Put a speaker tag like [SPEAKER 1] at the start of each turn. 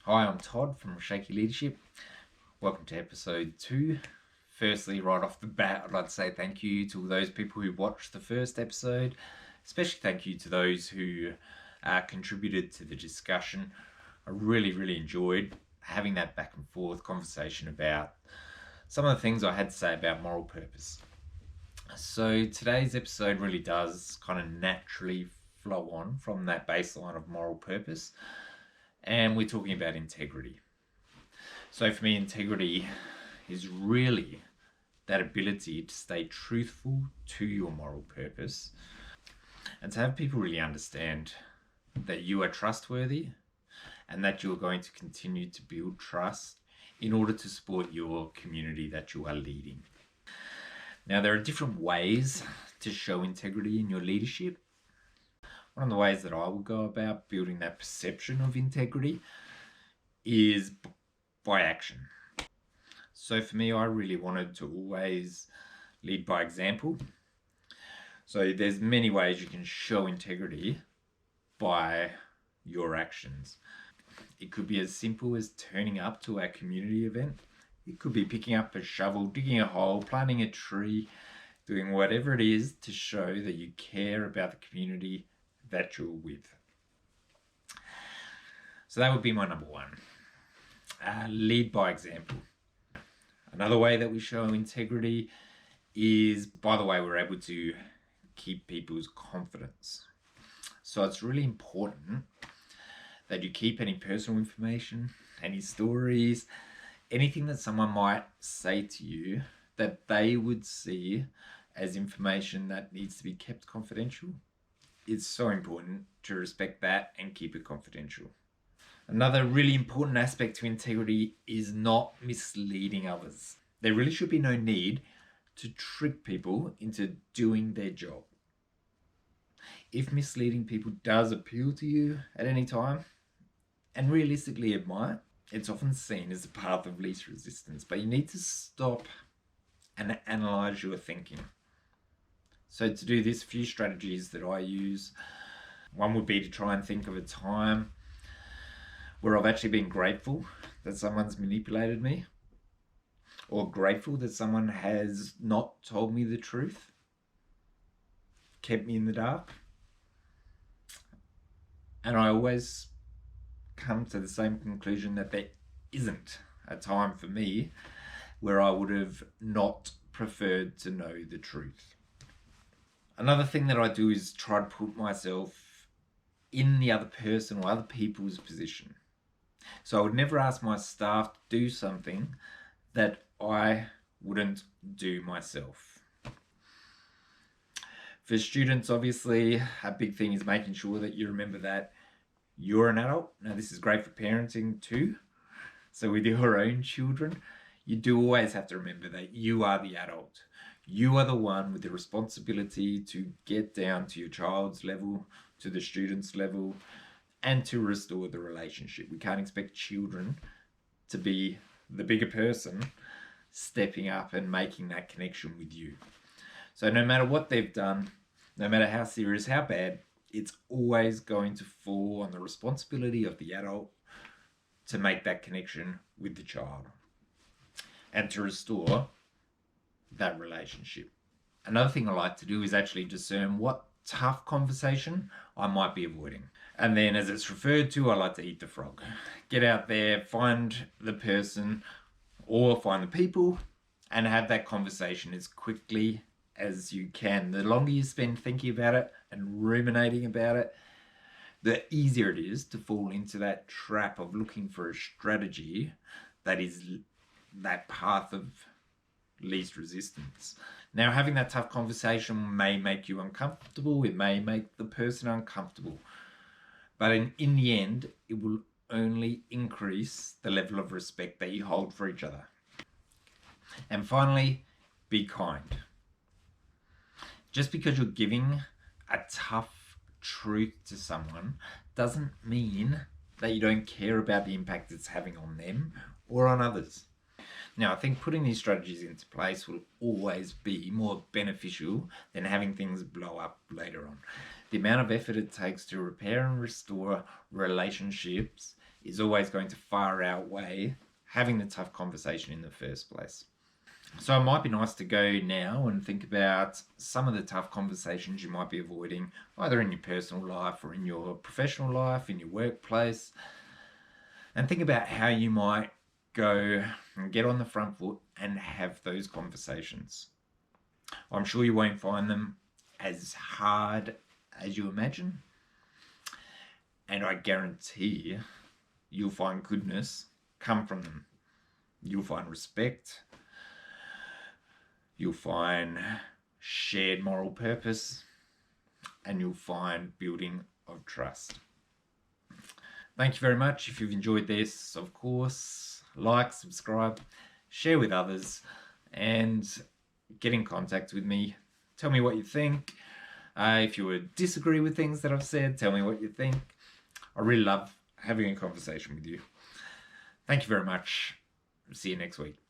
[SPEAKER 1] Hi, I'm Todd from Shaky Leadership. Welcome to episode 2. Firstly, right off the bat, I'd like to say thank you to those people who watched the first episode. Especially thank you to those who contributed to the discussion. I really enjoyed having that back and forth conversation about some of the things I had to say about moral purpose. So today's episode really does kind of naturally flow on from that baseline of moral purpose. And we're talking about integrity. So for me, integrity is really that ability to stay truthful to your moral purpose and to have people really understand that you are trustworthy and that you're going to continue to build trust in order to support your community that you are leading. Now, there are different ways to show integrity in your leadership. One of the ways that I will go about building that perception of integrity is by action. So for me, I really wanted to always lead by example. So there's many ways you can show integrity by your actions. It could be as simple as turning up to our community event. It could be picking up a shovel, digging a hole, planting a tree, doing whatever it is to show that you care about the community that you're with. So that would be my number one. Lead by example. Another way that we show integrity is by the way we're able to keep people's confidence. So it's really important that you keep any personal information, any stories, anything that someone might say to you that they would see as information that needs to be kept confidential. It's so important to respect that and keep it confidential. Another really important aspect to integrity is not misleading others. There really should be no need to trick people into doing their job. If misleading people does appeal to you at any time, and realistically it might, it's often seen as the path of least resistance, but you need to stop and analyze your thinking. So to do this, a few strategies that I use. One would be to try and think of a time where I've actually been grateful that someone's manipulated me, or grateful that someone has not told me the truth, kept me in the dark. And I always come to the same conclusion that there isn't a time for me where I would have not preferred to know the truth. Another thing that I do is try to put myself in the other person or other people's position. So I would never ask my staff to do something that I wouldn't do myself. For students, obviously, a big thing is making sure that you remember that you're an adult. Now, this is great for parenting too. So with your own children, you do always have to remember that you are the adult. You are the one with the responsibility to get down to your child's level, to the student's level, and to restore the relationship. We can't expect children to be the bigger person stepping up and making that connection with you. So no matter what they've done, no matter how serious, how bad, it's always going to fall on the responsibility of the adult to make that connection with the child and to restore that relationship. Another thing I like to do is actually discern what tough conversation I might be avoiding. And then as it's referred to, I like to eat the frog. Get out there, find the person or find the people and have that conversation as quickly as you can. The longer you spend thinking about it and ruminating about it, the easier it is to fall into that trap of looking for a strategy that is that path of least resistance. Now, having that tough conversation may make you uncomfortable. It may make the person uncomfortable. But in the end, it will only increase the level of respect that you hold for each other. And finally, be kind. Just because you're giving a tough truth to someone doesn't mean that you don't care about the impact it's having on them or on others. Now, I think putting these strategies into place will always be more beneficial than having things blow up later on. The amount of effort it takes to repair and restore relationships is always going to far outweigh having the tough conversation in the first place. So it might be nice to go now and think about some of the tough conversations you might be avoiding, either in your personal life or in your professional life, in your workplace, and think about how you might go and get on the front foot and have those conversations. I'm sure you won't find them as hard as you imagine, and I guarantee you'll find goodness come from them. You'll find respect, you'll find shared moral purpose, and you'll find building of trust. Thank you very much. If you've enjoyed this, of course, like, subscribe, share with others, and get in contact with me. Tell me what you think. If you would disagree with things that I've said, tell me what you think. I really love having a conversation with you. Thank you very much. See you next week.